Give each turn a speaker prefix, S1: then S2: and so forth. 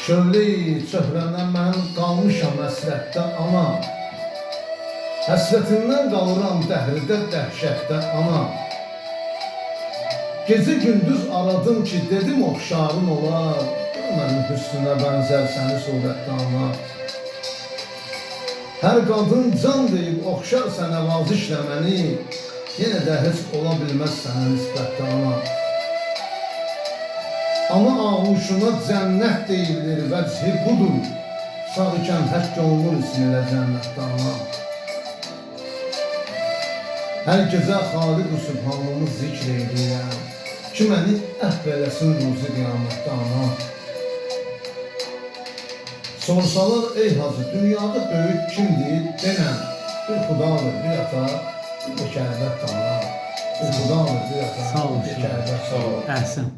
S1: Şövlə-i çöhrəndən mən qalmışam həsrətdə ana. Həsrətindən qalıram dəhridə dəhşətdə ana. Gecə gündüz aradım ki dedim oxşarın olar. Görmədim hüsnünə bənzər səni surətdə ana. Hər qadın can deyib oxşar sənə vazişlə məni. Yenə də heç ola bilməz sənə nisbətdə ana. Ana ağuşuna cənnət deyilir, vəchi budur. Sağ ikən həkk olunur isminlə cənnətdə ana. Hər gecə Xaliq-ı Sübhanımı zikr edirəm. Ki məni əhv eləsin ruzi qiyamətdə ana. Sorsalar ey hacı, dünyada böyük kimdir? Denəm, bir xudadır, bir ata, bir də Kərbət ana. Bir xudadır, bir ata,
S2: Sağ ol.
S1: bir Kərbət. Sağ ol.
S2: Əhsən.